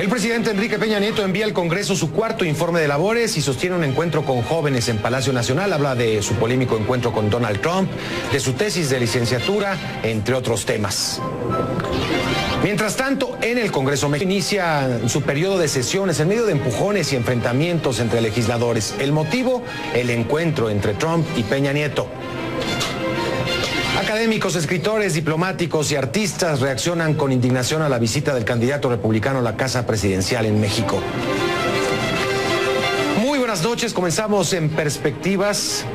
El presidente Enrique Peña Nieto envía al Congreso su cuarto informe de labores y sostiene un encuentro con jóvenes en Palacio Nacional. Habla de su polémico encuentro con Donald Trump, de su tesis de licenciatura, entre otros temas. Mientras tanto, en el Congreso inicia su periodo de sesiones en medio de empujones y enfrentamientos entre legisladores. El motivo, el encuentro entre Trump y Peña Nieto. Académicos, escritores, diplomáticos y artistas reaccionan con indignación a la visita del candidato republicano a la Casa Presidencial en México. Muy buenas noches, comenzamos en Perspectivas.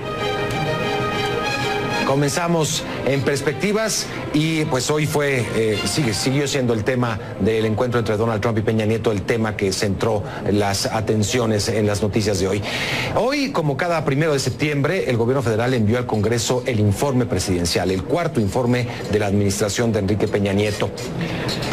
Y pues hoy siguió siendo el tema del encuentro entre Donald Trump y Peña Nieto el tema que centró las atenciones en las noticias de hoy. Hoy, como cada 1 de septiembre, el gobierno federal envió al Congreso el informe presidencial, el cuarto informe de la administración de Enrique Peña Nieto.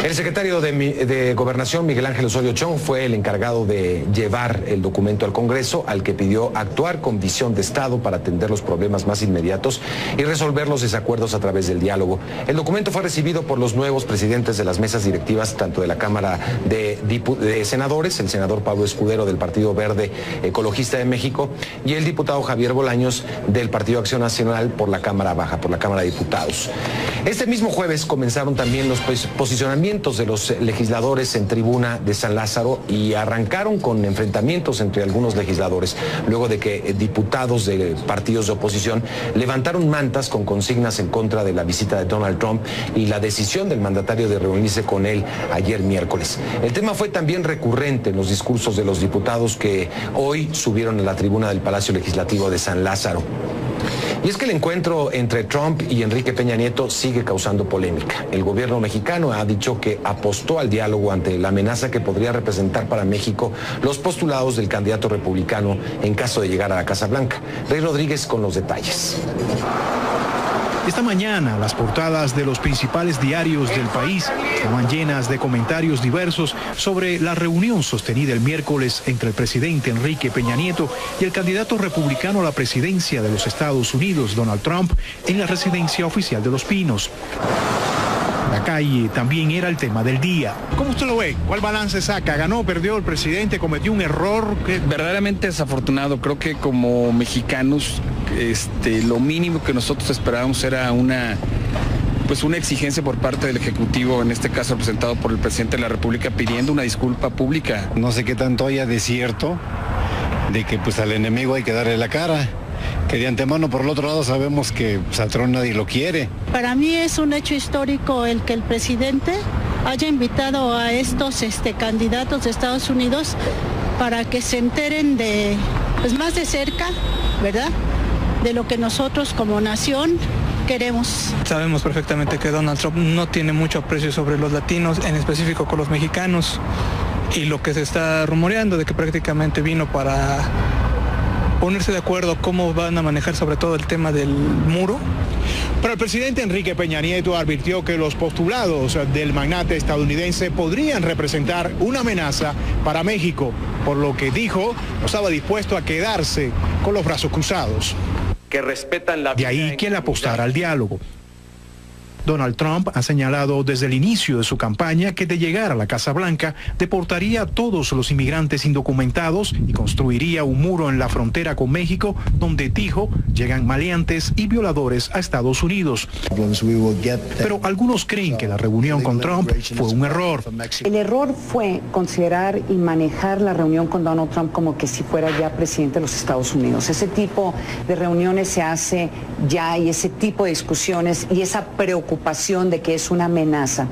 El secretario de Gobernación, Miguel Ángel Osorio Chong, fue el encargado de llevar el documento al Congreso, al que pidió actuar con visión de Estado para atender los problemas más inmediatos y resolver los desacuerdos a través del diálogo. El documento fue recibido por los nuevos presidentes de las mesas directivas, tanto de la Cámara de Senadores, el senador Pablo Escudero del Partido Verde Ecologista de México, y el diputado Javier Bolaños del Partido Acción Nacional por la Cámara Baja, por la Cámara de Diputados. Este mismo jueves comenzaron también los posicionamientos de los legisladores en tribuna de San Lázaro y arrancaron con enfrentamientos entre algunos legisladores, luego de que diputados de partidos de oposición levantaron mantas con consignas en contra de la visita de Donald Trump y la decisión del mandatario de reunirse con él ayer miércoles. El tema fue también recurrente en los discursos de los diputados que hoy subieron a la tribuna del Palacio Legislativo de San Lázaro. Y es que el encuentro entre Trump y Enrique Peña Nieto sigue causando polémica. El gobierno mexicano ha dicho que apostó al diálogo ante la amenaza que podría representar para México los postulados del candidato republicano en caso de llegar a la Casa Blanca. Rey Rodríguez con los detalles. Esta mañana, las portadas de los principales diarios del país estaban llenas de comentarios diversos sobre la reunión sostenida el miércoles entre el presidente Enrique Peña Nieto y el candidato republicano a la presidencia de los Estados Unidos, Donald Trump, en la residencia oficial de Los Pinos. La calle también era el tema del día. ¿Cómo usted lo ve? ¿Cuál balance saca? ¿Ganó, perdió el presidente? ¿Cometió un error? Verdaderamente desafortunado. Creo que como mexicanos, lo mínimo que nosotros esperábamos era una exigencia por parte del Ejecutivo, en este caso representado por el presidente de la República, pidiendo una disculpa pública. No sé qué tanto haya de cierto de que al enemigo hay que darle la cara. Que de antemano, por el otro lado, sabemos que a Trump nadie lo quiere. Para mí es un hecho histórico el que el presidente haya invitado a estos candidatos de Estados Unidos para que se enteren de, más de cerca, ¿verdad?, de lo que nosotros como nación queremos. Sabemos perfectamente que Donald Trump no tiene mucho aprecio sobre los latinos, en específico con los mexicanos, y lo que se está rumoreando de que prácticamente vino para ponerse de acuerdo cómo van a manejar sobre todo el tema del muro. Pero el presidente Enrique Peña Nieto advirtió que los postulados del magnate estadounidense podrían representar una amenaza para México, por lo que dijo no estaba dispuesto a quedarse con los brazos cruzados. Que respetan la vida. De ahí que él apostara al diálogo. Donald Trump ha señalado desde el inicio de su campaña que de llegar a la Casa Blanca deportaría a todos los inmigrantes indocumentados y construiría un muro en la frontera con México donde, dijo, llegan maleantes y violadores a Estados Unidos. Pero algunos creen que la reunión con Trump fue un error. El error fue considerar y manejar la reunión con Donald Trump como que si fuera ya presidente de los Estados Unidos. Ese tipo de reuniones se hace ya, y ese tipo de discusiones y esa preocupación de que es una amenaza,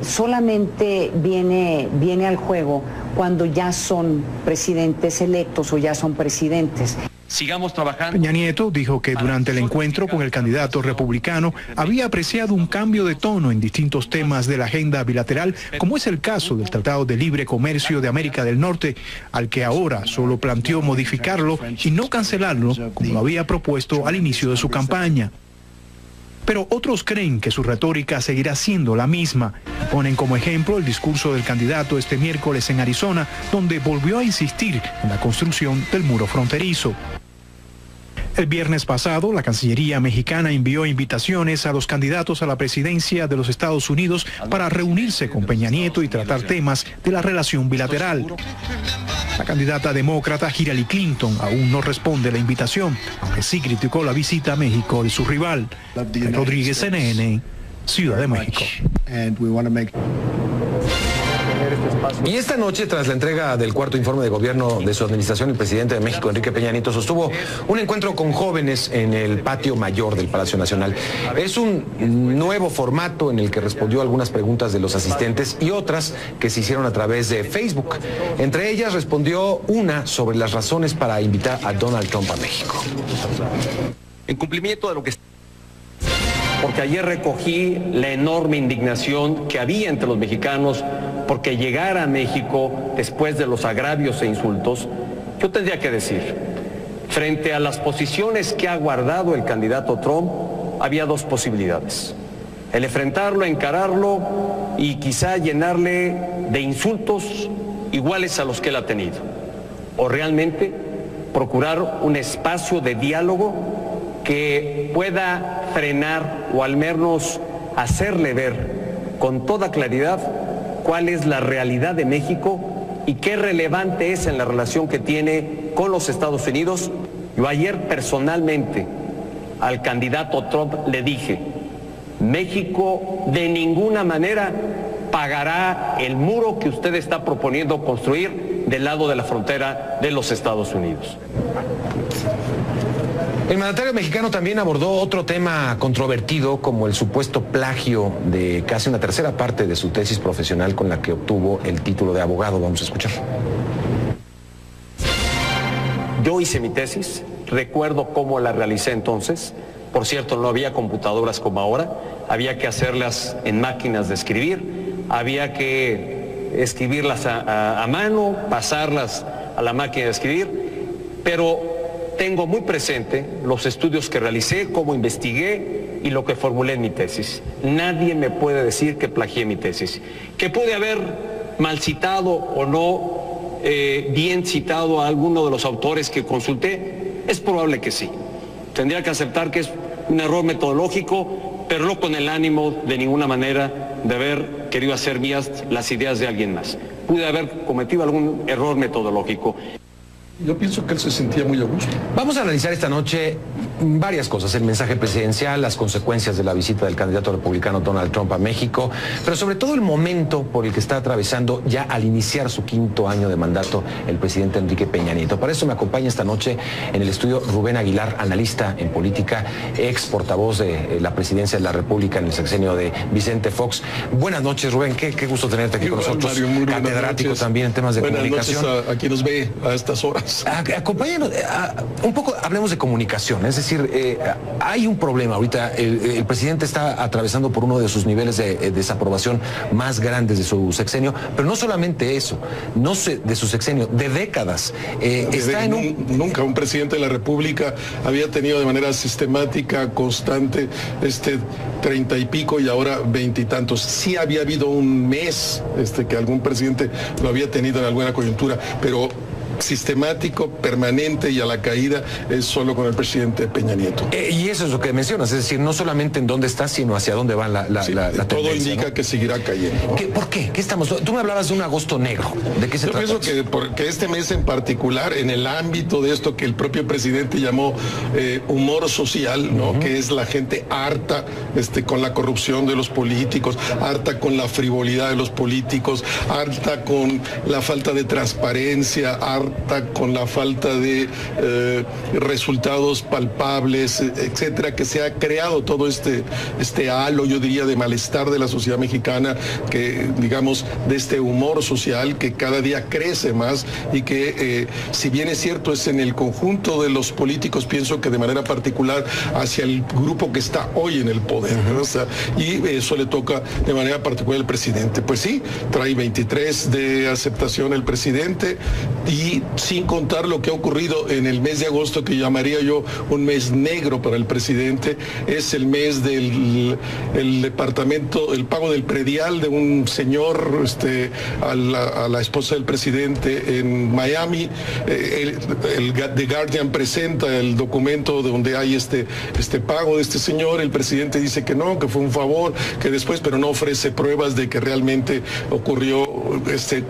solamente viene al juego cuando ya son presidentes electos o ya son presidentes. Sigamos trabajando. Peña Nieto dijo que durante el encuentro con el candidato republicano había apreciado un cambio de tono en distintos temas de la agenda bilateral, como es el caso del Tratado de Libre Comercio de América del Norte, al que ahora solo planteó modificarlo y no cancelarlo, como lo había propuesto al inicio de su campaña. Pero otros creen que su retórica seguirá siendo la misma. Ponen como ejemplo el discurso del candidato este miércoles en Arizona, donde volvió a insistir en la construcción del muro fronterizo. El viernes pasado, la Cancillería mexicana envió invitaciones a los candidatos a la presidencia de los Estados Unidos para reunirse con Peña Nieto y tratar temas de la relación bilateral. La candidata demócrata Hillary Clinton aún no responde a la invitación, aunque sí criticó la visita a México de su rival. Rodríguez, CNN, Ciudad de México. Y esta noche, tras la entrega del cuarto informe de gobierno de su administración, el presidente de México, Enrique Peña Nieto, sostuvo un encuentro con jóvenes en el patio mayor del Palacio Nacional. Es un nuevo formato en el que respondió algunas preguntas de los asistentes y otras que se hicieron a través de Facebook. Entre ellas respondió una sobre las razones para invitar a Donald Trump a México. En cumplimiento de lo que... Porque ayer recogí la enorme indignación que había entre los mexicanos porque llegara a México después de los agravios e insultos. Yo tendría que decir, frente a las posiciones que ha guardado el candidato Trump, había dos posibilidades: el enfrentarlo, encararlo y quizá llenarle de insultos iguales a los que él ha tenido, o realmente procurar un espacio de diálogo que pueda frenar o al menos hacerle ver con toda claridad cuál es la realidad de México y qué relevante es en la relación que tiene con los Estados Unidos. Yo ayer personalmente al candidato Trump le dije: México de ninguna manera pagará el muro que usted está proponiendo construir del lado de la frontera de los Estados Unidos. El mandatario mexicano también abordó otro tema controvertido, como el supuesto plagio de casi una tercera parte de su tesis profesional con la que obtuvo el título de abogado. Vamos a escuchar. Yo hice mi tesis, recuerdo cómo la realicé entonces. Por cierto, no había computadoras como ahora, había que hacerlas en máquinas de escribir, había que escribirlas a mano, pasarlas a la máquina de escribir, pero tengo muy presente los estudios que realicé, cómo investigué y lo que formulé en mi tesis. Nadie me puede decir que plagié mi tesis. Que pude haber mal citado o no bien citado a alguno de los autores que consulté, es probable que sí. Tendría que aceptar que es un error metodológico, pero no con el ánimo de ninguna manera de haber querido hacer mías las ideas de alguien más. Pude haber cometido algún error metodológico. Yo pienso que él se sentía muy a gusto. Vamos a analizar esta noche varias cosas: el mensaje presidencial, las consecuencias de la visita del candidato republicano Donald Trump a México, pero sobre todo el momento por el que está atravesando ya al iniciar su quinto año de mandato el presidente Enrique Peña Nieto. Para eso me acompaña esta noche en el estudio Rubén Aguilar, analista en política, ex portavoz de la presidencia de la República en el sexenio de Vicente Fox. Buenas noches, Rubén, qué gusto tenerte aquí con nosotros. Mario, muy catedrático también en temas de comunicación. Buenas noches a quien nos ve a estas horas. Acompáñanos, un poco hablemos de comunicación, es decir, hay un problema ahorita, el presidente está atravesando por uno de sus niveles de desaprobación más grandes de su sexenio, pero no solamente eso, no de su sexenio, de décadas. Nunca un presidente de la República había tenido de manera sistemática, constante, 30 y pico y ahora 20 y tantos. Sí había habido un mes que algún presidente lo había tenido en alguna coyuntura, pero sistemático, permanente y a la caída es solo con el presidente Peña Nieto. Y eso es lo que mencionas, es decir, no solamente en dónde está, sino hacia dónde va la tendencia. Todo indica, ¿no?, que seguirá cayendo. ¿Por qué? Tú me hablabas de un agosto negro. ¿De qué se trata? Yo pienso que este mes en particular, en el ámbito de esto que el propio presidente llamó humor social, ¿no? Que es la gente harta con la corrupción de los políticos, harta con la frivolidad de los políticos, harta con la falta de transparencia, harta con la falta de resultados palpables, etcétera, que se ha creado todo este halo, yo diría, de malestar de la sociedad mexicana, que digamos de este humor social que cada día crece más y que si bien es cierto es en el conjunto de los políticos, pienso que de manera particular hacia el grupo que está hoy en el poder, ¿no? O sea, y eso le toca de manera particular al presidente. Pues sí, trae 23 de aceptación el presidente y y sin contar lo que ha ocurrido en el mes de agosto, que llamaría yo un mes negro para el presidente. Es el mes del departamento, el pago del predial de un señor a la esposa del presidente en Miami. The Guardian presenta el documento donde hay este pago de este señor. El presidente dice que no, que fue un favor, que después, pero no ofrece pruebas de que realmente ocurrió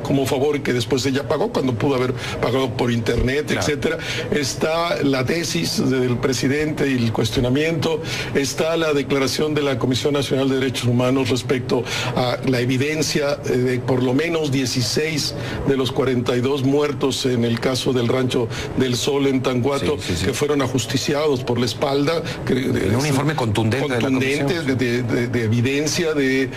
como favor y que después ella pagó cuando pudo haber pagado por internet, claro, etcétera. Está la tesis del presidente y el cuestionamiento, está la declaración de la Comisión Nacional de Derechos Humanos respecto a la evidencia de por lo menos 16 de los 42 muertos en el caso del Rancho del Sol en Tanguato, que fueron ajusticiados por la espalda. En un informe contundente de evidencia de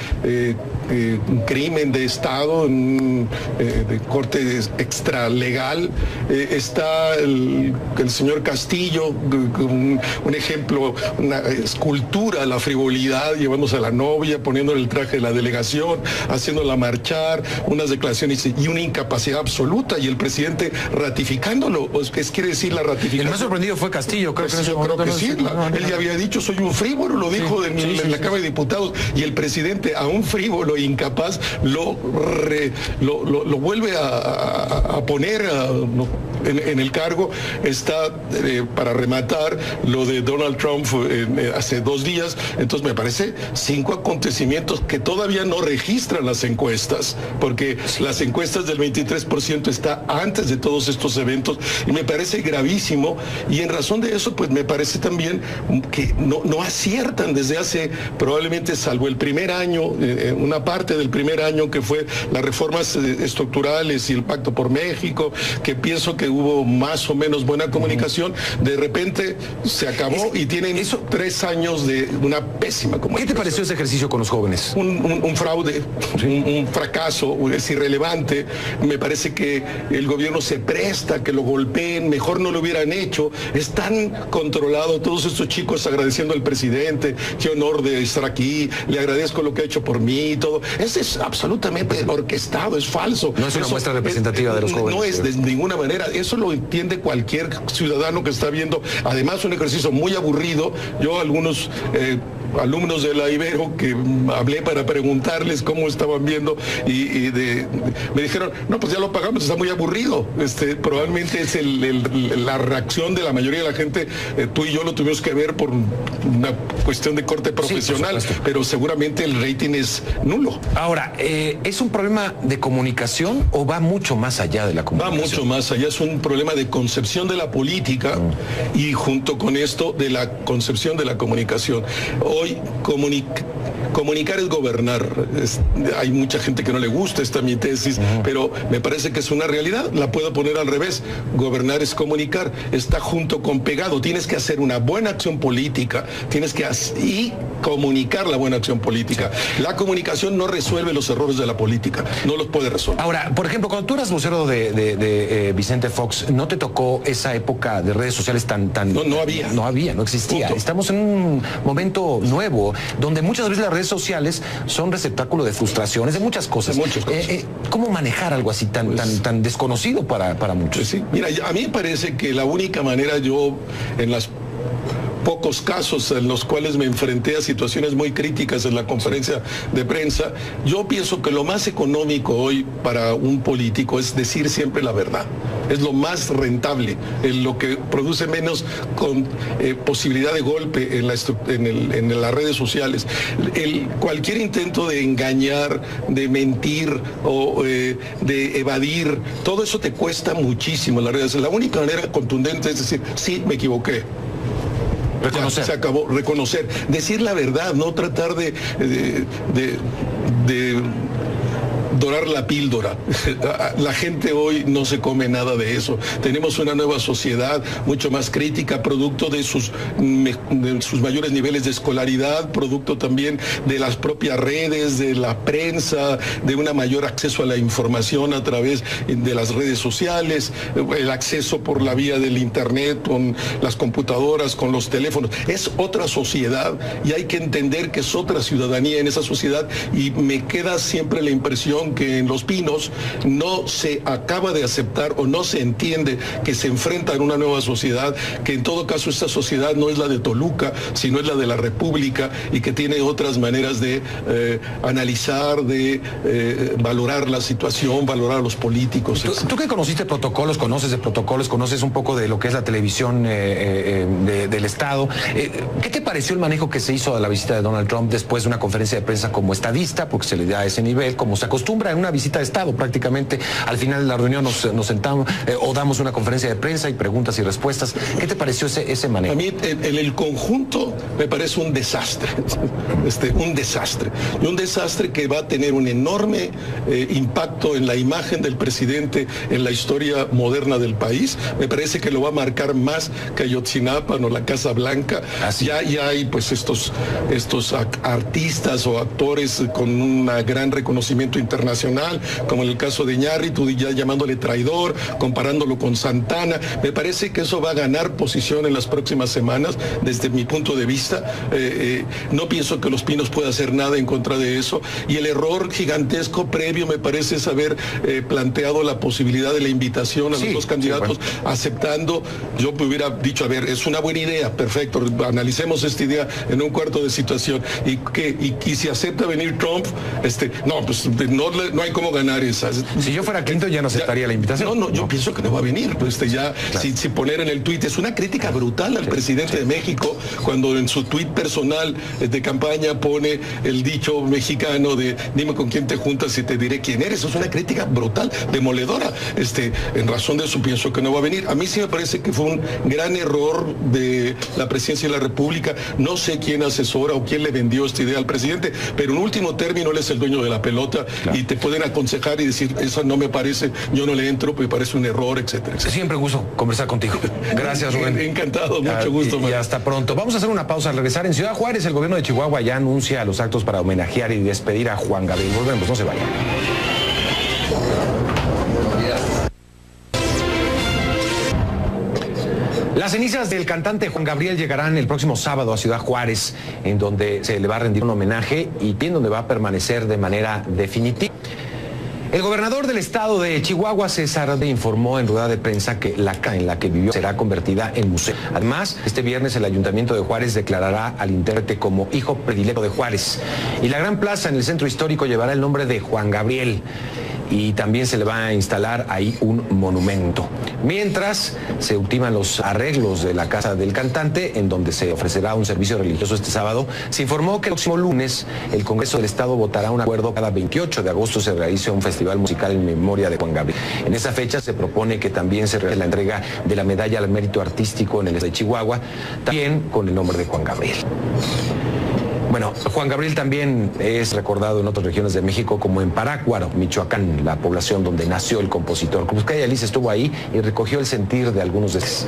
un crimen de Estado de corte extralegal. Está el señor Castillo, un ejemplo, una escultura, la frivolidad, llevándose a la novia, poniéndole el traje de la delegación, haciéndola marchar, unas declaraciones y una incapacidad absoluta, y el presidente ratificándolo. ¿Qué quiere decir la ratificación? El más sorprendido fue Castillo, creo que sí. Él ya había dicho, soy un frívolo, lo dijo en la Cámara de Diputados, y el presidente, a un frívolo e incapaz, lo vuelve a poner en el cargo. Está, para rematar, lo de Donald Trump hace 2 días. Entonces me parece 5 acontecimientos que todavía no registran las encuestas, porque las encuestas del 23% está antes de todos estos eventos, y me parece gravísimo, y en razón de eso pues me parece también que no aciertan desde hace, probablemente salvo el primer año, una parte del primer año, que fue las reformas estructurales y el Pacto por México, que pienso que hubo más o menos buena comunicación. De repente se acabó y tienen 3 años de una pésima comunicación. ¿Qué te pareció ese ejercicio con los jóvenes? Un fraude, un fracaso, es irrelevante. Me parece que el gobierno se presta a que lo golpeen, mejor no lo hubieran hecho. Es tan controlado, todos estos chicos agradeciendo al presidente, qué honor de estar aquí, le agradezco lo que ha hecho por mí y todo. Eso es absolutamente orquestado, es falso. No es una muestra representativa de los jóvenes. No es de ninguna manera. Eso lo entiende cualquier ciudadano que está viendo. Además, un ejercicio muy aburrido. Yo algunos alumnos de la Ibero que hablé para preguntarles cómo estaban viendo y me dijeron, no, pues ya lo pagamos, está muy aburrido. Probablemente es la reacción de la mayoría de la gente. Tú y yo lo tuvimos que ver por una cuestión de corte profesional, pero seguramente el rating es nulo. Ahora, ¿es un problema de comunicación o va mucho más allá de la comunicación? Va mucho más allá, es un problema de concepción de la política y junto con esto de la concepción de la comunicación. Hoy comunicar es gobernar. Hay mucha gente que no le gusta mi tesis, pero me parece que es una realidad. La puedo poner al revés. Gobernar es comunicar. Está junto con pegado. Tienes que hacer una buena acción política, y comunicar la buena acción política. La comunicación no resuelve los errores de la política, no los puede resolver. Ahora, por ejemplo, cuando tú eras vocero de Vicente Fox, ¿no te tocó esa época de redes sociales tan... No había. No existía. Punto. Estamos en un momento nuevo, donde muchas veces las redes sociales son receptáculo de frustraciones, de muchas cosas. ¿Cómo manejar algo así tan desconocido para muchos? Sí. Mira, a mí me parece que la única manera, yo en las pocos casos en los cuales me enfrenté a situaciones muy críticas en la conferencia de prensa, yo pienso que lo más económico hoy para un político es decir siempre la verdad. Es lo más rentable, lo que produce menos posibilidad de golpe en las redes sociales. Cualquier intento de engañar, de mentir o de evadir, todo eso te cuesta muchísimo en las redes. La única manera contundente es decir, sí, me equivoqué. Reconocer. Ya, se acabó, reconocer, decir la verdad, no tratar de dorar la píldora. La gente hoy no se come nada de eso. Tenemos una nueva sociedad mucho más crítica, producto de sus mayores niveles de escolaridad, producto también de las propias redes, de la prensa, de un mayor acceso a la información a través de las redes sociales, el acceso por la vía del internet, con las computadoras, con los teléfonos. Es otra sociedad y hay que entender que es otra ciudadanía en esa sociedad, y me queda siempre la impresión impresión que en Los Pinos no se acaba de aceptar o no se entiende que se enfrenta a una nueva sociedad, que en todo caso esta sociedad no es la de Toluca, sino es la de la República y que tiene otras maneras de analizar, de valorar la situación, valorar a los políticos. Tú que conociste protocolos, conoces de protocolos, conoces un poco de lo que es la televisión del Estado, ¿qué te pareció el manejo que se hizo a la visita de Donald Trump después de una conferencia de prensa como estadista, porque se le da ese nivel, como se acostumbra en una visita de Estado? Prácticamente al final de la reunión nos sentamos o damos una conferencia de prensa y preguntas y respuestas. ¿Qué te pareció ese manejo? A mí en el conjunto me parece un desastre, un desastre. Y un desastre que va a tener un enorme impacto en la imagen del presidente, en la historia moderna del país. Me parece que lo va a marcar más que Ayotzinapa o la Casa Blanca. Ya hay pues estos artistas o actores con un gran reconocimiento internacional, como en el caso de Iñárritu, ya llamándole traidor, comparándolo con Santana. Me parece que eso va a ganar posición en las próximas semanas, desde mi punto de vista. No pienso que Los Pinos pueda hacer nada en contra de eso, y el error gigantesco previo me parece es haber planteado la posibilidad de la invitación a los dos candidatos, aceptando. Yo me hubiera dicho, a ver, es una buena idea, perfecto, analicemos esta idea en un cuarto de situación, y si acepta venir Trump, pues no hay cómo ganar esa. Si yo fuera Clinton ya no aceptaría la invitación. Yo pienso que no va a venir. Si poner en el tuit, es una crítica brutal al presidente de México, cuando en su tuit personal de campaña pone el dicho mexicano de dime con quién te juntas y te diré quién eres. Eso es una crítica brutal, demoledora. En razón de eso pienso que no va a venir. A mí sí me parece que fue un gran error de la presidencia de la República. No sé quién asesora o quién le vendió esta idea al presidente, pero en último término él es el dueño de la pelota, y te pueden aconsejar y decir, eso no me parece, yo no le entro, me parece un error, etcétera. Siempre un gusto conversar contigo. Gracias, Rubén. Encantado, mucho gusto. Y hasta pronto. Vamos a hacer una pausa al regresar. En Ciudad Juárez, el gobierno de Chihuahua ya anuncia los actos para homenajear y despedir a Juan Gabriel. Volvemos, no se vayan. Las cenizas del cantante Juan Gabriel llegarán el próximo sábado a Ciudad Juárez, en donde se le va a rendir un homenaje y en donde va a permanecer de manera definitiva. El gobernador del estado de Chihuahua, César Duarte, informó en rueda de prensa que la casa en la que vivió será convertida en museo. Además, este viernes el Ayuntamiento de Juárez declarará al intérprete como hijo predilecto de Juárez. Y la gran plaza en el centro histórico llevará el nombre de Juan Gabriel. Y también se le va a instalar ahí un monumento. Mientras se ultiman los arreglos de la casa del cantante, en donde se ofrecerá un servicio religioso este sábado, se informó que el próximo lunes el Congreso del Estado votará un acuerdo. Cada 28 de agosto se realice un festival musical en memoria de Juan Gabriel. En esa fecha se propone que también se realice la entrega de la medalla al mérito artístico en el estado de Chihuahua, también con el nombre de Juan Gabriel. Bueno, Juan Gabriel también es recordado en otras regiones de México, como en Parácuaro, Michoacán, la población donde nació el compositor. Cruzcaya Liz estuvo ahí y recogió el sentir de algunos de ellos.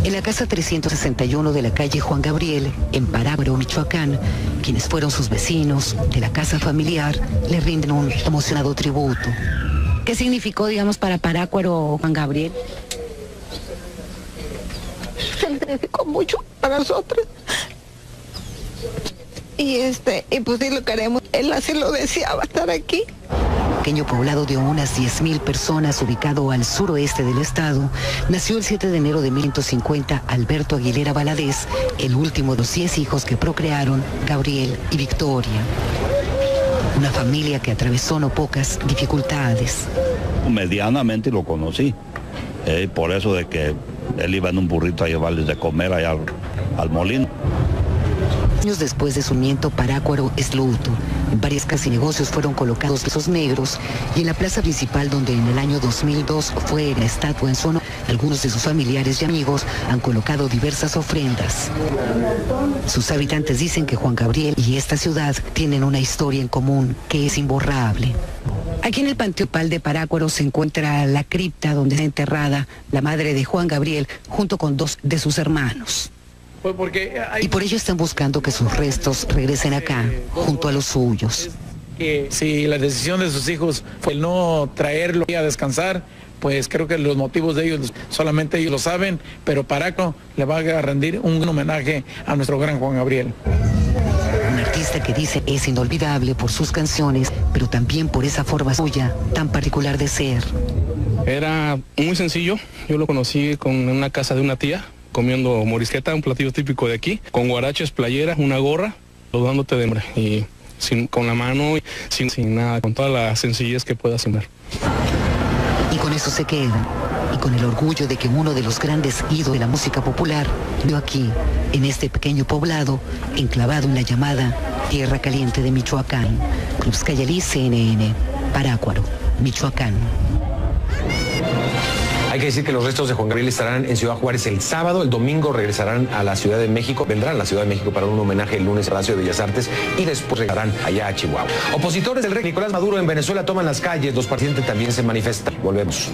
En la casa 361 de la calle Juan Gabriel, en Parácuaro, Michoacán, quienes fueron sus vecinos de la casa familiar le rinden un emocionado tributo. ¿Qué significó, digamos, para Parácuaro Juan Gabriel? Significó mucho para nosotros. Y pues sí lo queremos. Él así lo deseaba, estar aquí. Pequeño poblado de unas 10,000 personas ubicado al suroeste del estado, nació el 7 de enero de 1950 Alberto Aguilera Valadez, el último de los 10 hijos que procrearon Gabriel y Victoria. Una familia que atravesó no pocas dificultades. Medianamente lo conocí, por eso de que él iba en un burrito a llevarles de comer allá al molino. Años después de su nacimiento, Parácuaro es luto. En varias casas y negocios fueron colocados pisos negros, y en la plaza principal, donde en el año 2002 fue la estatua en su honor, algunos de sus familiares y amigos han colocado diversas ofrendas. Sus habitantes dicen que Juan Gabriel y esta ciudad tienen una historia en común que es imborrable. Aquí en el Panteón de Parácuaro se encuentra la cripta donde está enterrada la madre de Juan Gabriel junto con 2 de sus hermanos. Y por ello están buscando que sus restos regresen acá, junto a los suyos. Si la decisión de sus hijos fue el no traerlo a descansar, pues creo que los motivos de ellos solamente ellos lo saben, pero Parácuaro le va a rendir un homenaje a nuestro gran Juan Gabriel. artista que dice es inolvidable por sus canciones, pero también por esa forma suya tan particular de ser. Era muy sencillo, yo lo conocí en una casa de una tía, comiendo morisqueta, un platillo típico de aquí, con guaraches, playera, una gorra, saludándote de hambre y con la mano, sin nada, con toda la sencillez que puedas tener. Y con eso se queda, y con el orgullo de que uno de los grandes ídolos de la música popular vivió aquí, en este pequeño poblado, enclavado en la llamada Tierra Caliente de Michoacán. Cruz Cayalí, CNN, Parácuaro, Michoacán. Hay que decir que los restos de Juan Gabriel estarán en Ciudad Juárez el sábado, el domingo regresarán a la Ciudad de México, vendrán a la Ciudad de México para un homenaje el lunes a Palacio de Bellas Artes y después regresarán allá a Chihuahua. Opositores del rey Nicolás Maduro en Venezuela toman las calles, los presidentes también se manifiestan. Volvemos.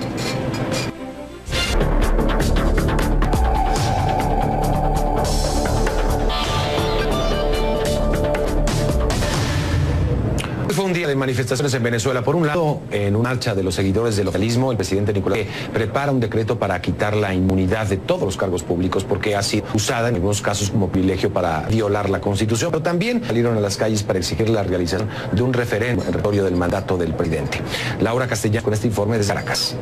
Fue un día de manifestaciones en Venezuela. Por un lado, en una marcha de los seguidores del oficialismo, el presidente Nicolás prepara un decreto para quitar la inmunidad de todos los cargos públicos porque ha sido usada en algunos casos como privilegio para violar la Constitución, pero también salieron a las calles para exigir la realización de un referéndum en territorio del mandato del presidente. Laura Castellán con este informe desde Caracas.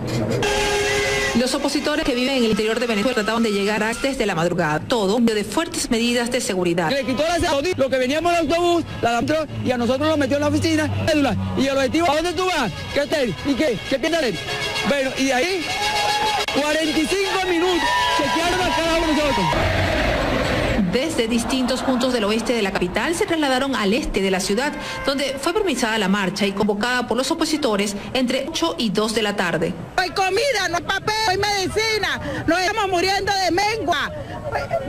Los opositores que viven en el interior de Venezuela trataban de llegar desde la madrugada, todo de fuertes medidas de seguridad. Le quitó lo que veníamos en el autobús, y a nosotros nos metió en la oficina, y el objetivo, ¿a dónde tú vas? ¿Qué hacer? ¿Y qué? ¿Qué piensas hacer? Bueno, y de ahí, 45 minutos, chequearon a cada uno de nosotros. Desde distintos puntos del oeste de la capital se trasladaron al este de la ciudad, donde fue permisada la marcha y convocada por los opositores entre 8 y 2 de la tarde. No hay comida, no hay papel, no hay medicina, nos estamos muriendo de mengua.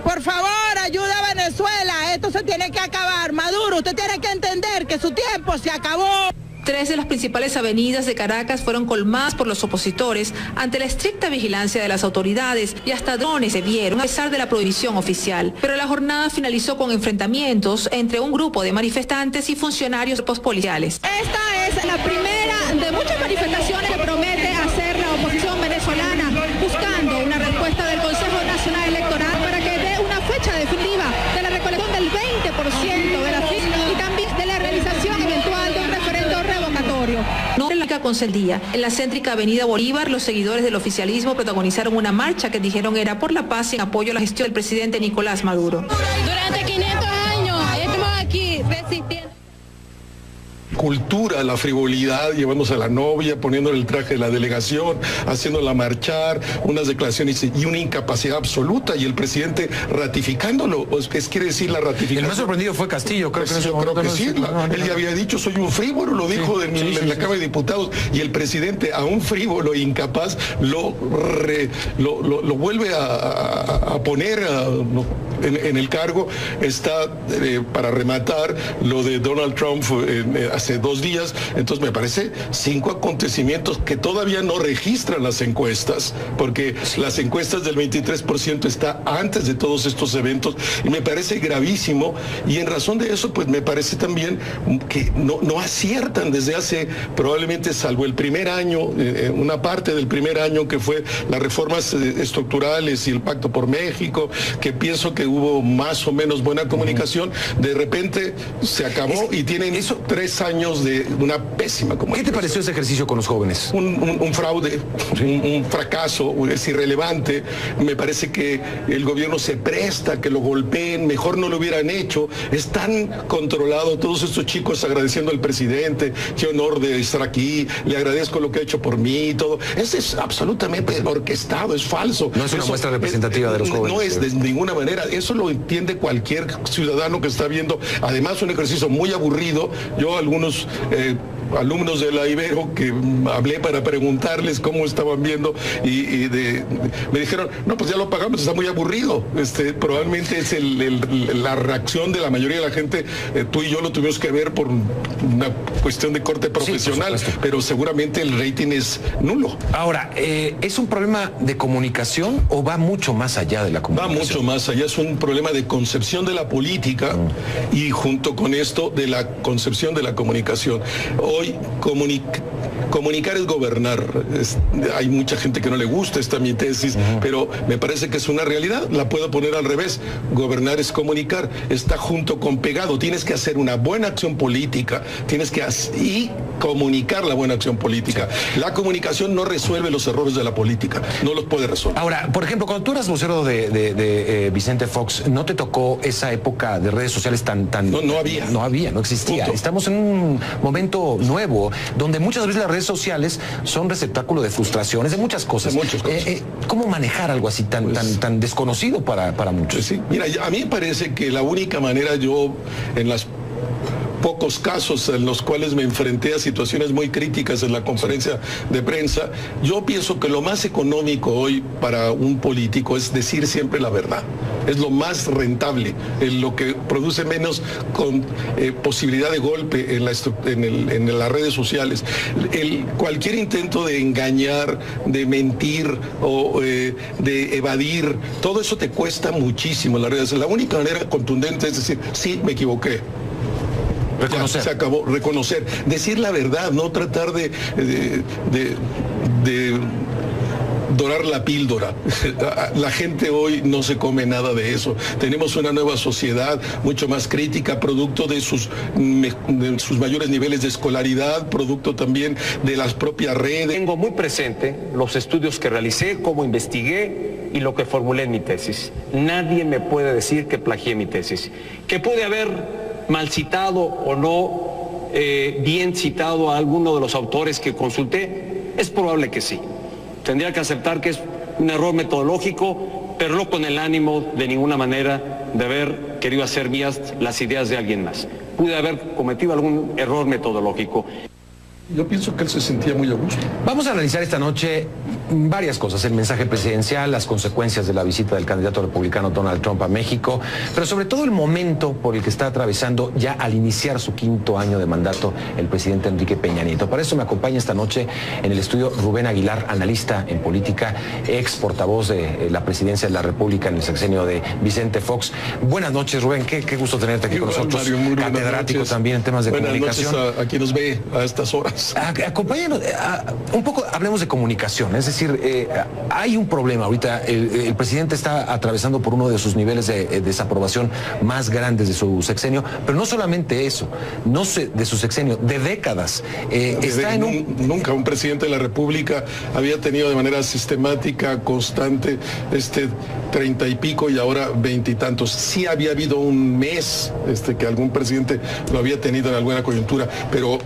Por favor, ayuda a Venezuela, esto se tiene que acabar. Maduro, usted tiene que entender que su tiempo se acabó. 3 de las principales avenidas de Caracas fueron colmadas por los opositores ante la estricta vigilancia de las autoridades y hasta drones se vieron a pesar de la prohibición oficial. Pero la jornada finalizó con enfrentamientos entre un grupo de manifestantes y funcionarios policiales. Esta es la primera de muchas manifestaciones que promete hacer la oposición venezolana buscando una respuesta del Consejo Nacional Electoral para que dé una fecha definitiva de la recolección del 20% de la firma y también de la realización eventual de un referendo revocatorio. No en la que concedía. En la céntrica avenida Bolívar, los seguidores del oficialismo protagonizaron una marcha que dijeron era por la paz y en apoyo a la gestión del presidente Nicolás Maduro. Durante 500 años estamos aquí resistiendo. Cultura, la frivolidad, llevándose a la novia, poniéndole el traje de la delegación, haciéndola marchar, unas declaraciones y una incapacidad absoluta, y el presidente ratificándolo. Pues, quiere decir la ratificación. El más sorprendido fue Castillo, creo pues, que yo creo que sí. Él ya había dicho, soy un frívolo, lo dijo en la Cámara de Diputados, y el presidente, a un frívolo e incapaz, lo vuelve a poner en el cargo. Está, para rematar, lo de Donald Trump hace 2 días, entonces me parece 5 acontecimientos que todavía no registran las encuestas, porque las encuestas del 23% está antes de todos estos eventos, y me parece gravísimo, y en razón de eso, pues me parece también que no aciertan desde hace, probablemente salvo el primer año, una parte del primer año que fue las reformas estructurales y el Pacto por México, que pienso que hubo más o menos buena comunicación, de repente se acabó y tienen 3 años de una pésima comunicación. ¿Qué te pareció ese ejercicio con los jóvenes? Un fraude, un fracaso, es irrelevante. Me parece que el gobierno se presta a que lo golpeen, mejor no lo hubieran hecho. Es tan controlado, todos estos chicos agradeciendo al presidente, qué honor de estar aquí, le agradezco lo que ha hecho por mí y todo. Eso es absolutamente orquestado, es falso. No es una muestra representativa de los jóvenes. No es de ninguna manera, eso lo entiende cualquier ciudadano que está viendo. Además, un ejercicio muy aburrido. Yo algunos alumnos de la Ibero que hablé para preguntarles cómo estaban viendo me dijeron, no, pues ya lo pagamos, está muy aburrido. Probablemente es la reacción de la mayoría de la gente. Tú y yo lo tuvimos que ver por una cuestión de corte profesional, pero seguramente el rating es nulo. Ahora, ¿es un problema de comunicación o va mucho más allá de la comunicación? Va mucho más allá, es un problema de concepción de la política y junto con esto de la concepción de la comunicación. Hoy hoy comunicar es gobernar. Hay mucha gente que no le gusta esta mi tesis, pero me parece que es una realidad. La puedo poner al revés. Gobernar es comunicar. Está junto con pegado. Tienes que hacer una buena acción política, y comunicar la buena acción política. La comunicación no resuelve los errores de la política, no los puede resolver. Ahora, por ejemplo, cuando tú eras vocero de Vicente Fox, ¿no te tocó esa época de redes sociales tan... No había. No existía. Punto. Estamos en un momento nuevo, donde muchas veces las redes sociales son receptáculo de frustraciones, de muchas cosas. ¿Cómo manejar algo así tan desconocido para muchos? Sí. Mira, a mí me parece que la única manera, yo en las pocos casos en los cuales me enfrenté a situaciones muy críticas en la conferencia de prensa, yo pienso que lo más económico hoy para un político es decir siempre la verdad. Es lo más rentable, lo que produce menos posibilidad de golpe en las redes sociales. Cualquier intento de engañar, de mentir o de evadir, todo eso te cuesta muchísimo en las redes. La única manera contundente es decir, sí, me equivoqué. Reconocer. Ya, se acabó, reconocer, decir la verdad, no tratar de dorar la píldora. La gente hoy no se come nada de eso. Tenemos una nueva sociedad mucho más crítica, producto de sus mayores niveles de escolaridad, producto también de las propias redes. Tengo muy presente los estudios que realicé, cómo investigué y lo que formulé en mi tesis. Nadie me puede decir que plagié mi tesis. Que pude haber mal citado o no bien citado a alguno de los autores que consulté, es probable que sí. Tendría que aceptar que es un error metodológico, pero no con el ánimo de ninguna manera de haber querido hacer mías las ideas de alguien más. Pude haber cometido algún error metodológico. Yo pienso que él se sentía muy a gusto. Vamos a analizar esta noche varias cosas: el mensaje presidencial, las consecuencias de la visita del candidato republicano Donald Trump a México, pero sobre todo el momento por el que está atravesando ya al iniciar su 5º año de mandato el presidente Enrique Peña Nieto. Para eso me acompaña esta noche en el estudio Rubén Aguilar, analista en política, ex portavoz de la presidencia de la República en el sexenio de Vicente Fox. Buenas noches, Rubén, qué gusto tenerte aquí con nosotros. Mario, catedrático también en temas de comunicación. Buenas noches a quien nos ve a estas horas. Acompáñanos, un poco hablemos de comunicación, es decir, hay un problema ahorita, el presidente está atravesando por uno de sus niveles de desaprobación más grandes de su sexenio, pero no solamente eso, de su sexenio, de décadas. Nunca un presidente de la República había tenido de manera sistemática, constante, 30 y pico y ahora 20 y tantos. Sí había habido un mes que algún presidente lo había tenido en alguna coyuntura, pero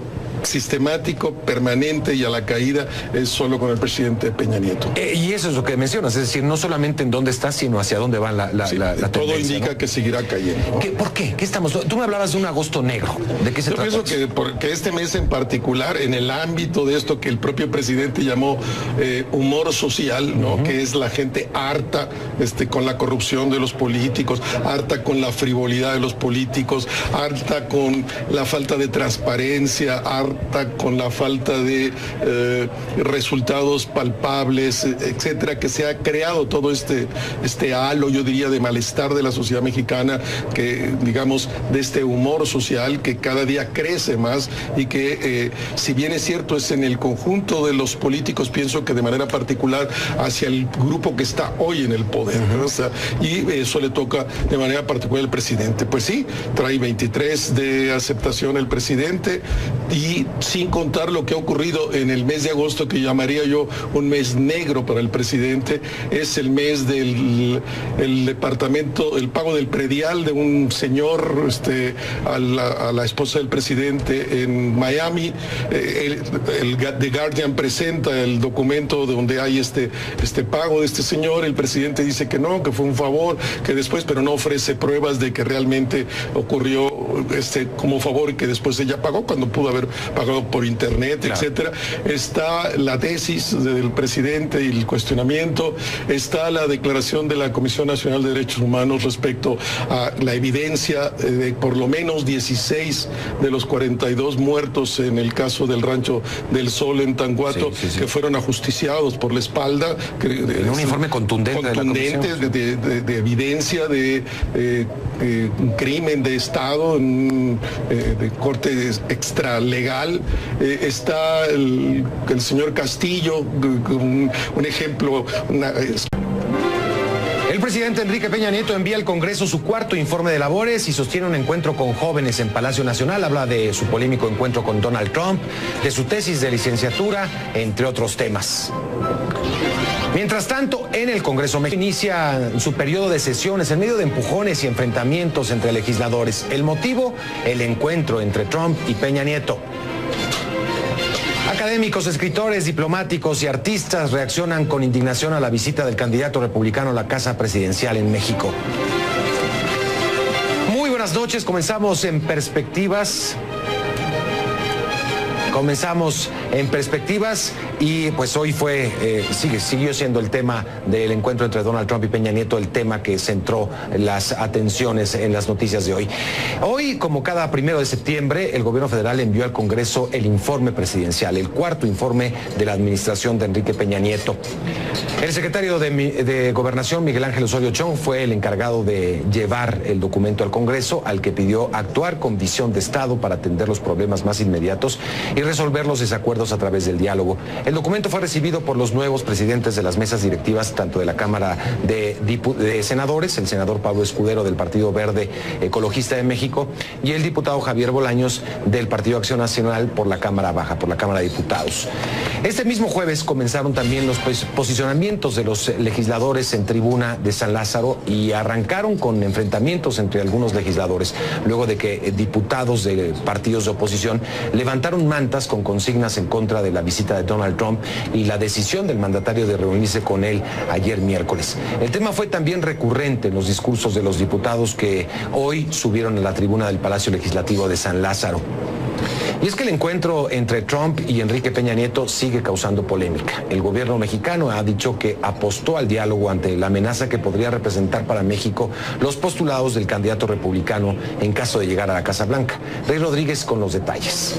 sistemático, permanente y a la caída es solo con el presidente Peña Nieto. Y eso es lo que mencionas, es decir, no solamente en dónde está, sino hacia dónde va la tendencia. Todo indica, ¿no?, que seguirá cayendo, ¿no? ¿Por qué? Tú me hablabas de un agosto negro. ¿De qué se trata? Yo pienso que este mes en particular, en el ámbito de esto que el propio presidente llamó humor social, ¿no? Que es la gente harta con la corrupción de los políticos, harta con la frivolidad de los políticos, harta con la falta de transparencia, harta con la falta de resultados palpables, etcétera, que se ha creado todo este halo, yo diría, de malestar de la sociedad mexicana, que digamos de este humor social que cada día crece más y que si bien es cierto es en el conjunto de los políticos, pienso que de manera particular hacia el grupo que está hoy en el poder, ¿no? O sea, y eso le toca de manera particular al presidente. Pues sí, trae 23 de aceptación el presidente, y sin contar lo que ha ocurrido en el mes de agosto, que llamaría yo un mes negro para el presidente. Es el mes del departamento, el pago del predial de un señor a la esposa del presidente en Miami. The Guardian presenta el documento donde hay este pago de este señor. El presidente dice que no, que fue un favor, que después, pero no ofrece pruebas de que realmente ocurrió como favor y que después ella pagó cuando pudo haber pagado por internet, claro, etcétera. Está la tesis del presidente y el cuestionamiento, está la declaración de la Comisión Nacional de Derechos Humanos respecto a la evidencia de por lo menos 16 de los 42 muertos en el caso del Rancho del Sol en Tanguato, que fueron ajusticiados por la espalda. En un informe contundente de evidencia de un crimen de Estado de corte extralegal. Está el señor Castillo, un ejemplo. El presidente Enrique Peña Nieto envía al Congreso su cuarto informe de labores y sostiene un encuentro con jóvenes en Palacio Nacional. Habla de su polémico encuentro con Donald Trump, de su tesis de licenciatura, entre otros temas. Mientras tanto, en el Congreso inicia su periodo de sesiones en medio de empujones y enfrentamientos entre legisladores. El motivo, el encuentro entre Trump y Peña Nieto. Académicos, escritores, diplomáticos y artistas reaccionan con indignación a la visita del candidato republicano a la Casa Presidencial en México. Muy buenas noches, comenzamos en Perspectivas. Y pues hoy siguió siendo el tema del encuentro entre Donald Trump y Peña Nieto el tema que centró las atenciones en las noticias de hoy. Hoy, como cada 1 de septiembre, el gobierno federal envió al Congreso el informe presidencial, el cuarto informe de la administración de Enrique Peña Nieto. El secretario de Gobernación, Miguel Ángel Osorio Chong, fue el encargado de llevar el documento al Congreso, al que pidió actuar con visión de Estado para atender los problemas más inmediatos y resolver los desacuerdos a través del diálogo. El documento fue recibido por los nuevos presidentes de las mesas directivas, tanto de la Cámara de Senadores, el senador Pablo Escudero del Partido Verde Ecologista de México, y el diputado Javier Bolaños del Partido Acción Nacional por la Cámara Baja, por la Cámara de Diputados. Este mismo jueves comenzaron también los posicionamientos de los legisladores en tribuna de San Lázaro y arrancaron con enfrentamientos entre algunos legisladores, luego de que diputados de partidos de oposición levantaron mantas con consignas en contra de la visita de Donald Trump y la decisión del mandatario de reunirse con él ayer miércoles. El tema fue también recurrente en los discursos de los diputados que hoy subieron a la tribuna del Palacio Legislativo de San Lázaro. Y es que el encuentro entre Trump y Enrique Peña Nieto sigue causando polémica. El gobierno mexicano ha dicho que apostó al diálogo ante la amenaza que podría representar para México los postulados del candidato republicano en caso de llegar a la Casa Blanca. Rey Rodríguez con los detalles.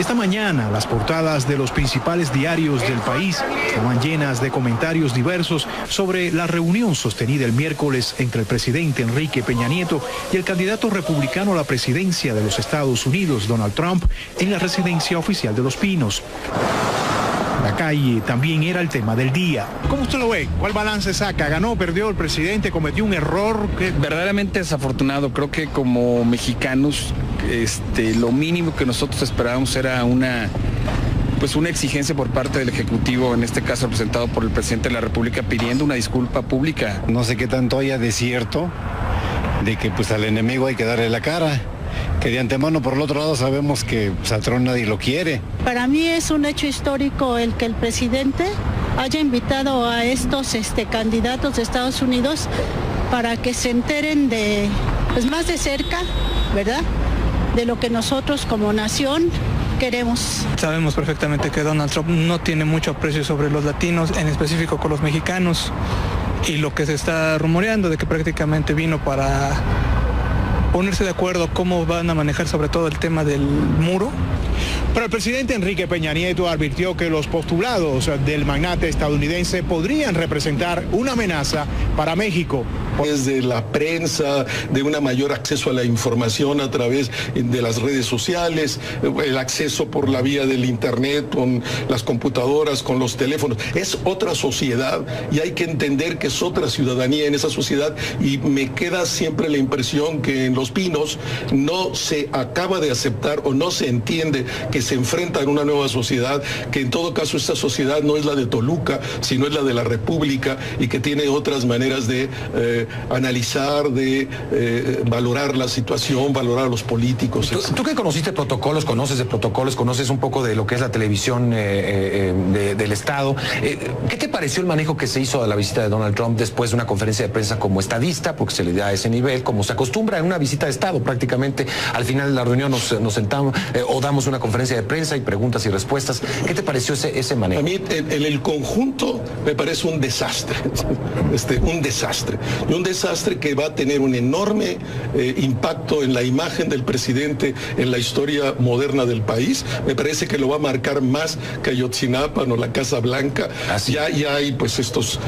Esta mañana, las portadas de los principales diarios del país estaban llenas de comentarios diversos sobre la reunión sostenida el miércoles entre el presidente Enrique Peña Nieto y el candidato republicano a la presidencia de los Estados Unidos, Donald Trump, en la residencia oficial de Los Pinos. La calle también era el tema del día. ¿Cómo usted lo ve? ¿Cuál balance saca? ¿Ganó, perdió el presidente? ¿Cometió un error? Verdaderamente desafortunado. Creo que como mexicanos, lo mínimo que nosotros esperábamos era una exigencia por parte del Ejecutivo, en este caso representado por el presidente de la República, pidiendo una disculpa pública. No sé qué tanto haya de cierto de que al enemigo hay que darle la cara. Que de antemano, por el otro lado, sabemos que a Trump nadie lo quiere. Para mí es un hecho histórico el que el presidente haya invitado a estos candidatos de Estados Unidos para que se enteren más de cerca, ¿verdad?, de lo que nosotros como nación queremos. Sabemos perfectamente que Donald Trump no tiene mucho aprecio sobre los latinos, en específico con los mexicanos, y lo que se está rumoreando de que prácticamente vino para ponerse de acuerdo cómo van a manejar sobre todo el tema del muro. Pero el presidente Enrique Peña Nieto advirtió que los postulados del magnate estadounidense podrían representar una amenaza para México. Desde la prensa, de un mayor acceso a la información a través de las redes sociales, el acceso por la vía del internet, con las computadoras, con los teléfonos. Es otra sociedad y hay que entender que es otra ciudadanía en esa sociedad, y me queda siempre la impresión que en Los Pinos no se acaba de aceptar o no se entiende que se enfrenta a una nueva sociedad, que en todo caso esta sociedad no es la de Toluca, sino es la de la República, y que tiene otras maneras de analizar, de valorar la situación, valorar a los políticos. ¿Tú que conociste protocolos, conoces de protocolos, conoces un poco de lo que es la televisión del Estado? ¿Qué te pareció el manejo que se hizo de la visita de Donald Trump después de una conferencia de prensa como estadista, porque se le da ese nivel, como se acostumbra en una visita de Estado? Prácticamente al final de la reunión nos sentamos o damos una conferencia de prensa y preguntas y respuestas. ¿Qué te pareció ese manejo? A mí en el conjunto me parece un desastre, un desastre. y un desastre que va a tener un enorme impacto en la imagen del presidente en la historia moderna del país. Me parece que lo va a marcar más que Ayotzinapa o la Casa Blanca. Ya hay pues estos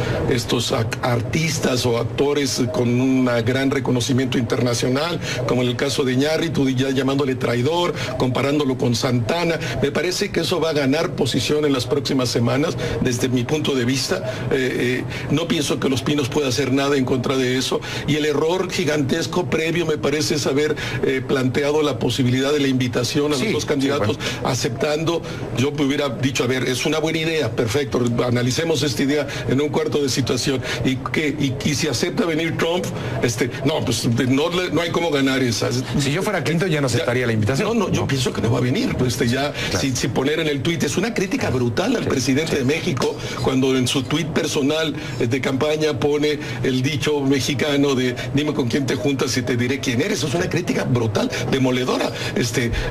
artistas o actores con un gran reconocimiento internacional, como en el caso de Iñárritu, ya llamándole traidor, comparándolo con Santana. Me parece que eso va a ganar posición en las próximas semanas, desde mi punto de vista. No pienso que Los Pinos pueda hacer nada en contra de eso, y el error gigantesco previo me parece es haber planteado la posibilidad de la invitación a los dos candidatos, aceptando. Yo me hubiera dicho, a ver, es una buena idea, perfecto, analicemos esta idea en un cuarto de situación, y si acepta venir Trump, pues no hay cómo ganar esa. Si yo fuera Clinton ya no aceptaría la invitación. No, yo pienso que no va a venir. Si poner en el tuit, es una crítica brutal al presidente de México, cuando en su tuit personal de campaña pone el dicho mexicano de dime con quién te juntas y te diré quién eres. Eso es una crítica brutal, demoledora.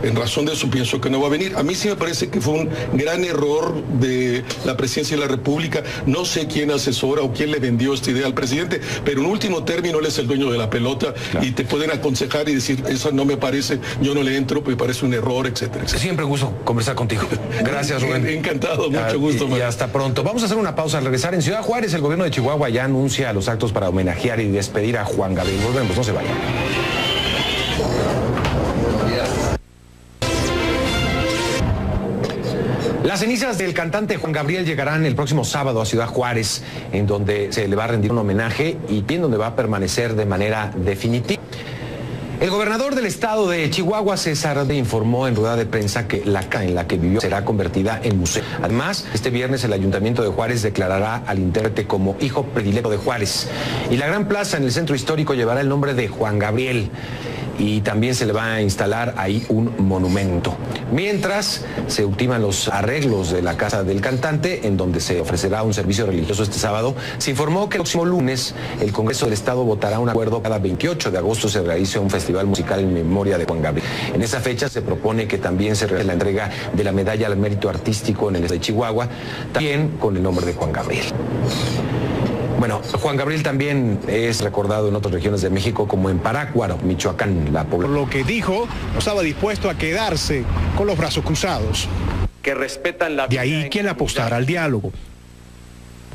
En razón de eso pienso que no va a venir. A mí sí me parece que fue un gran error de la presidencia de la República. No sé quién asesora o quién le vendió esta idea al presidente, pero en último término él es el dueño de la pelota, y te pueden aconsejar y decir, eso no me parece, yo no le entro, me parece un error, etcétera, etcétera. Siempre un gusto conversar contigo. Gracias, Rubén. Encantado, mucho gusto. Y hasta pronto. Vamos a hacer una pausa. Al regresar, en Ciudad Juárez, el gobierno de Chihuahua ya anuncia los actos para homenajear y despedir a Juan Gabriel. Volvemos, no se vayan. Las cenizas del cantante Juan Gabriel llegarán el próximo sábado a Ciudad Juárez, en donde se le va a rendir un homenaje y en donde va a permanecer de manera definitiva. El gobernador del estado de Chihuahua, César Duarte, informó en rueda de prensa que la casa en la que vivió será convertida en museo. Además, este viernes el Ayuntamiento de Juárez declarará al intérprete como hijo predilecto de Juárez. Y la gran plaza en el centro histórico llevará el nombre de Juan Gabriel. Y también se le va a instalar ahí un monumento. Mientras se ultiman los arreglos de la casa del cantante, en donde se ofrecerá un servicio religioso este sábado, se informó que el próximo lunes el Congreso del Estado votará un acuerdo. Cada 28 de agosto se realice un festival musical en memoria de Juan Gabriel. En esa fecha se propone que también se realice la entrega de la medalla al mérito artístico en el estado de Chihuahua, también con el nombre de Juan Gabriel. Bueno, Juan Gabriel también es recordado en otras regiones de México, como en Parácuaro, Michoacán, la población. Por lo que dijo, no estaba dispuesto a quedarse con los brazos cruzados. Que respetan la vida. De ahí que él apostara al diálogo.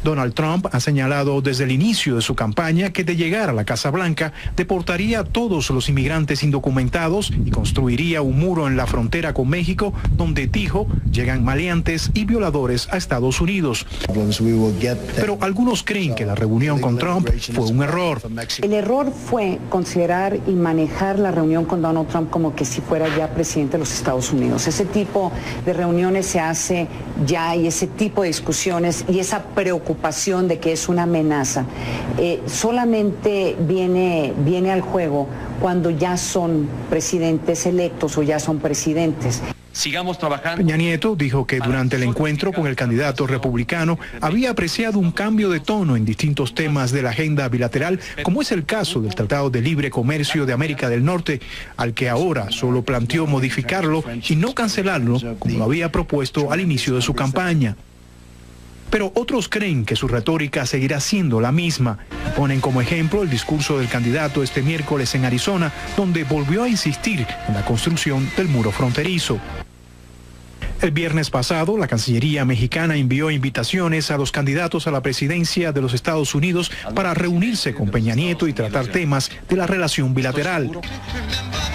Donald Trump ha señalado desde el inicio de su campaña que de llegar a la Casa Blanca deportaría a todos los inmigrantes indocumentados y construiría un muro en la frontera con México, donde dijo llegan maleantes y violadores a Estados Unidos. Pero algunos creen que la reunión con Trump fue un error. El error fue considerar y manejar la reunión con Donald Trump como que si fuera ya presidente de los Estados Unidos. Ese tipo de reuniones se hace ya, y ese tipo de discusiones y esa preocupación de que es una amenaza, solamente viene al juego cuando ya son presidentes electos o ya son presidentes. Sigamos trabajando. Peña Nieto dijo que durante el encuentro con el candidato republicano había apreciado un cambio de tono en distintos temas de la agenda bilateral, como es el caso del Tratado de Libre Comercio de América del Norte, al que ahora solo planteó modificarlo y no cancelarlo, como lo había propuesto al inicio de su campaña. Pero otros creen que su retórica seguirá siendo la misma. Ponen como ejemplo el discurso del candidato este miércoles en Arizona, donde volvió a insistir en la construcción del muro fronterizo. El viernes pasado, la Cancillería mexicana envió invitaciones a los candidatos a la presidencia de los Estados Unidos para reunirse con Peña Nieto y tratar temas de la relación bilateral.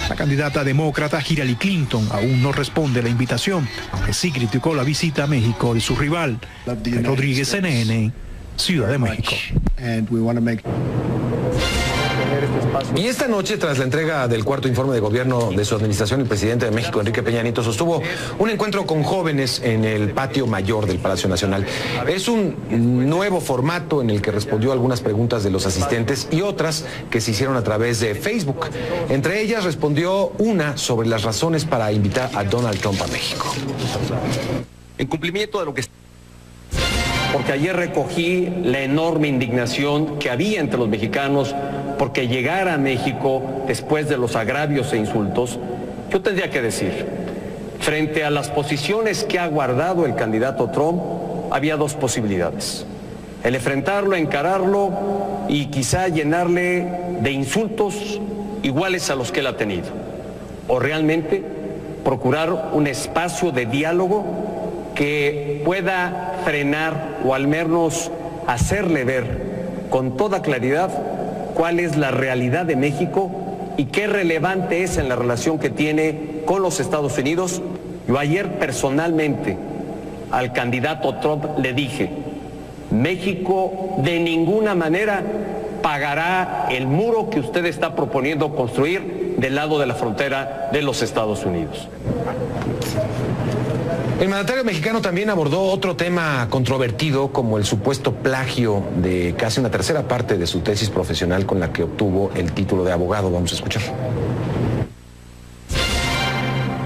La candidata demócrata Hillary Clinton aún no responde a la invitación, aunque sí criticó la visita a México de su rival. Rodríguez, CNN, Ciudad de México. Y esta noche, tras la entrega del cuarto informe de gobierno de su administración, el presidente de México, Enrique Peña Nieto, sostuvo un encuentro con jóvenes en el patio mayor del Palacio Nacional. Es un nuevo formato en el que respondió algunas preguntas de los asistentes y otras que se hicieron a través de Facebook. Entre ellas respondió una sobre las razones para invitar a Donald Trump a México. En cumplimiento de lo que... Porque ayer recogí la enorme indignación que había entre los mexicanos porque llegara a México después de los agravios e insultos. Yo tendría que decir, frente a las posiciones que ha guardado el candidato Trump, había dos posibilidades. el enfrentarlo, encararlo y quizá llenarle de insultos iguales a los que él ha tenido, o realmente procurar un espacio de diálogo que pueda frenar o al menos hacerle ver con toda claridad cuál es la realidad de México y qué relevante es en la relación que tiene con los Estados Unidos. Yo ayer personalmente al candidato Trump le dije, México de ninguna manera pagará el muro que usted está proponiendo construir del lado de la frontera de los Estados Unidos. El mandatario mexicano también abordó otro tema controvertido como el supuesto plagio de casi una tercera parte de su tesis profesional con la que obtuvo el título de abogado. Vamos a escuchar.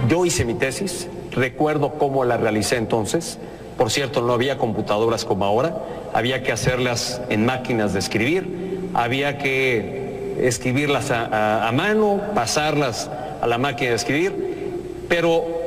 Yo hice mi tesis, recuerdo cómo la realicé entonces. Por cierto, no había computadoras como ahora, había que hacerlas en máquinas de escribir, había que escribirlas a mano, pasarlas a la máquina de escribir, pero